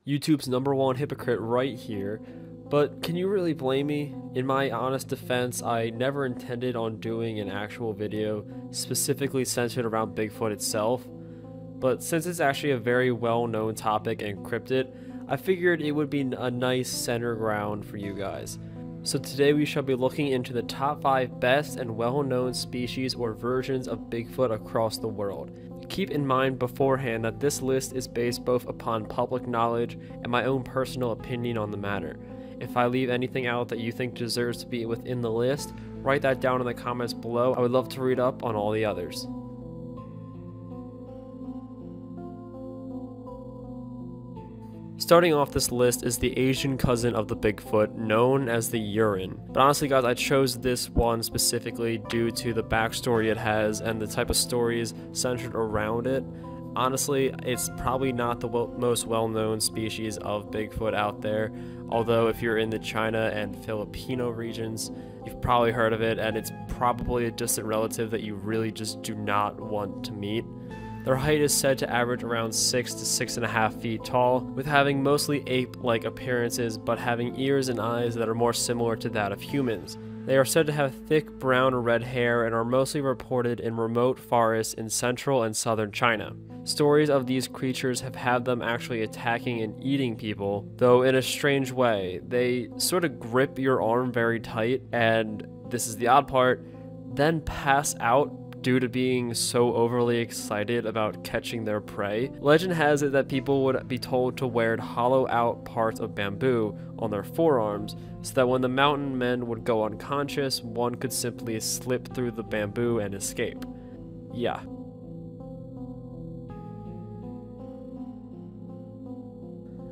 YouTube's #1 hypocrite right here, but can you really blame me? In my honest defense, I never intended on doing an actual video specifically centered around Bigfoot itself, but since it's actually a very well-known topic and cryptid, I figured it would be a nice center ground for you guys. So today we shall be looking into the top 5 best and well-known species or versions of Bigfoot across the world. Keep in mind beforehand that this list is based both upon public knowledge and my own personal opinion on the matter. If I leave anything out that you think deserves to be within the list, write that down in the comments below. I would love to read up on all the others. Starting off this list is the Asian cousin of the Bigfoot, known as the Yeren. But honestly guys, I chose this one specifically due to the backstory it has and the type of stories centered around it. Honestly, it's probably not the most well-known species of Bigfoot out there, although if you're in the China and Filipino regions, you've probably heard of it, and it's probably a distant relative that you really just do not want to meet. Their height is said to average around 6 to 6.5 feet tall, with having mostly ape-like appearances but having ears and eyes that are more similar to that of humans. They are said to have thick brown or red hair and are mostly reported in remote forests in central and southern China. Stories of these creatures have had them actually attacking and eating people, though in a strange way. They sort of grip your arm very tight, and this is the odd part, then pass out due to being so overly excited about catching their prey. Legend has it that people would be told to wear hollow out parts of bamboo on their forearms so that when the mountain men would go unconscious, one could simply slip through the bamboo and escape. Yeah.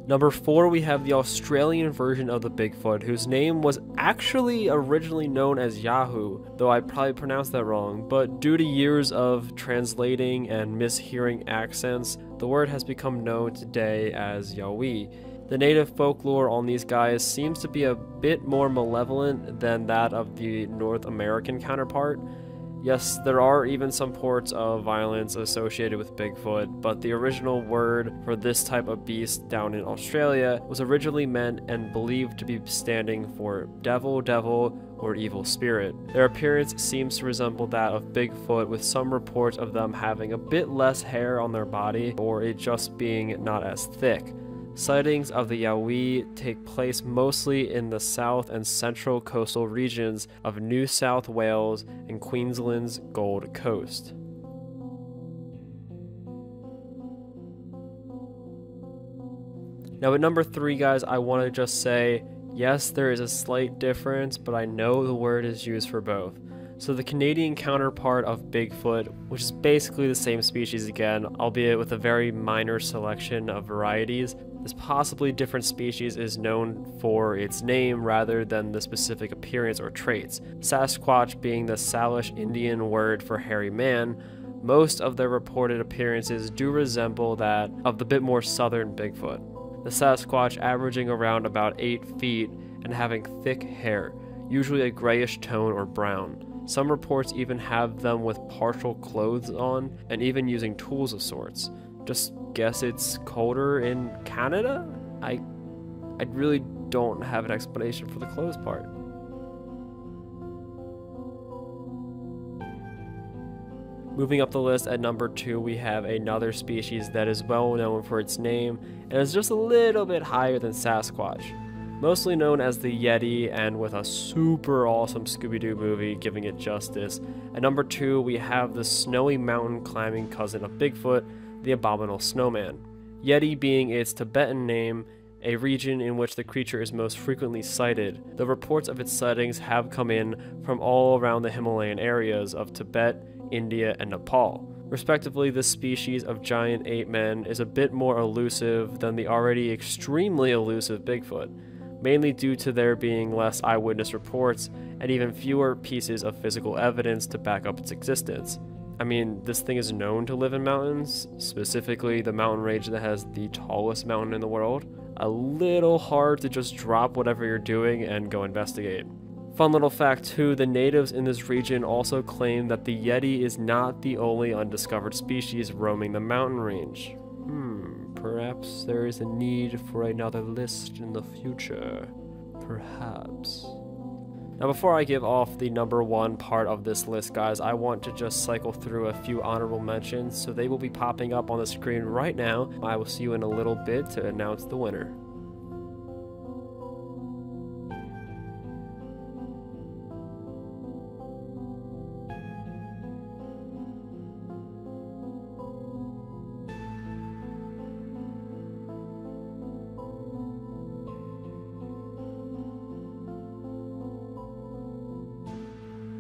Number 4, we have the Australian version of the Bigfoot, whose name was actually originally known as Yahoo, though I probably pronounced that wrong, but due to years of translating and mishearing accents, the word has become known today as Yowie. The native folklore on these guys seems to be a bit more malevolent than that of the North American counterpart. Yes, there are even some reports of violence associated with Bigfoot, but the original word for this type of beast down in Australia was originally meant and believed to be standing for devil, or evil spirit. Their appearance seems to resemble that of Bigfoot, with some reports of them having a bit less hair on their body, or it just being not as thick. Sightings of the Yowie take place mostly in the south and central coastal regions of New South Wales and Queensland's Gold Coast. Now at number 3 guys, I want to just say, yes, there is a slight difference, but I know the word is used for both. So the Canadian counterpart of Bigfoot, which is basically the same species again, albeit with a very minor selection of varieties, this possibly different species is known for its name rather than the specific appearance or traits. Sasquatch being the Salish Indian word for hairy man, most of their reported appearances do resemble that of the bit more southern Bigfoot. The Sasquatch averaging around about 8 feet and having thick hair, usually a grayish tone or brown. Some reports even have them with partial clothes on and even using tools of sorts. Just guess it's colder in Canada? I really don't have an explanation for the clothes part. Moving up the list at number 2, we have another species that is well known for its name and is just a little bit higher than Sasquatch. Mostly known as the Yeti, and with a super awesome Scooby-Doo movie giving it justice. At number 2, we have the snowy mountain climbing cousin of Bigfoot, the Abominable Snowman. Yeti being its Tibetan name, a region in which the creature is most frequently sighted. The reports of its sightings have come in from all around the Himalayan areas of Tibet, India, and Nepal. Respectively, this species of giant ape man is a bit more elusive than the already extremely elusive Bigfoot, mainly due to there being less eyewitness reports and even fewer pieces of physical evidence to back up its existence. I mean, this thing is known to live in mountains, specifically the mountain range that has the tallest mountain in the world. A little hard to just drop whatever you're doing and go investigate. Fun little fact too, the natives in this region also claim that the Yeti is not the only undiscovered species roaming the mountain range. Perhaps there is a need for another list in the future. Perhaps. Now before I give off the number 1 part of this list, guys, I want to just cycle through a few honorable mentions, so they will be popping up on the screen right now. I will see you in a little bit to announce the winner.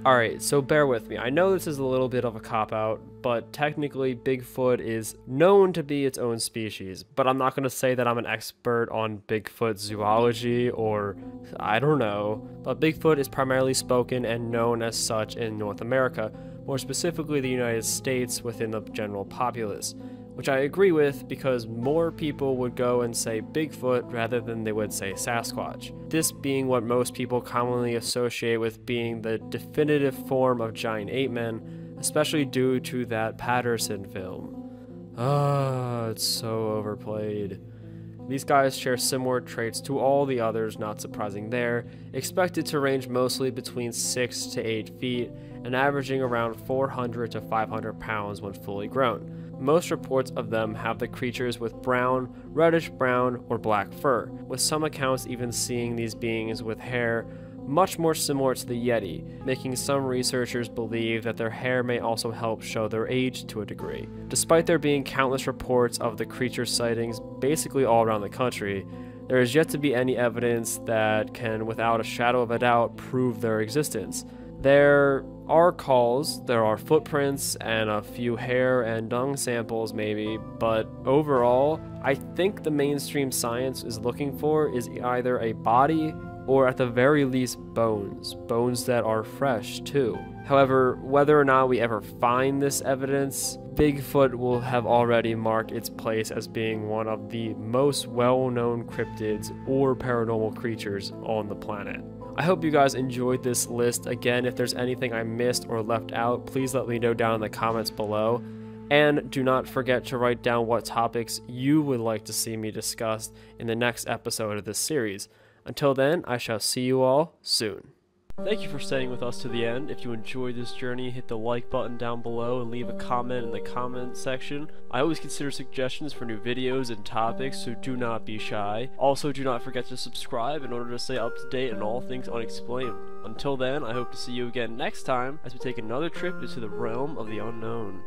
Alright, so bear with me. I know this is a little bit of a cop-out, but technically Bigfoot is known to be its own species, but I'm not going to say that I'm an expert on Bigfoot zoology or I don't know, but Bigfoot is primarily spoken and known as such in North America, more specifically the United States within the general populace, which I agree with because more people would go and say Bigfoot rather than they would say Sasquatch. This being what most people commonly associate with being the definitive form of giant ape men, especially due to that Patterson film. It's so overplayed. These guys share similar traits to all the others, not surprising there, expected to range mostly between 6 to 8 feet and averaging around 400 to 500 pounds when fully grown. Most reports of them have the creatures with brown, reddish brown, or black fur, with some accounts even seeing these beings with hair much more similar to the Yeti, making some researchers believe that their hair may also help show their age to a degree. Despite there being countless reports of the creature sightings basically all around the country, there is yet to be any evidence that can, without a shadow of a doubt, prove their existence. There are calls, there are footprints, and a few hair and dung samples maybe, but overall, I think the mainstream science is looking for is either a body or at the very least bones that are fresh too. However, whether or not we ever find this evidence, Bigfoot will have already marked its place as being one of the most well-known cryptids or paranormal creatures on the planet. I hope you guys enjoyed this list. Again, if there's anything I missed or left out, please let me know down in the comments below. And do not forget to write down what topics you would like to see me discuss in the next episode of this series. Until then, I shall see you all soon. Thank you for staying with us to the end. If you enjoyed this journey, hit the like button down below and leave a comment in the comment section. I always consider suggestions for new videos and topics, so do not be shy. Also, do not forget to subscribe in order to stay up to date on all things unexplained. Until then, I hope to see you again next time as we take another trip into the realm of the unknown.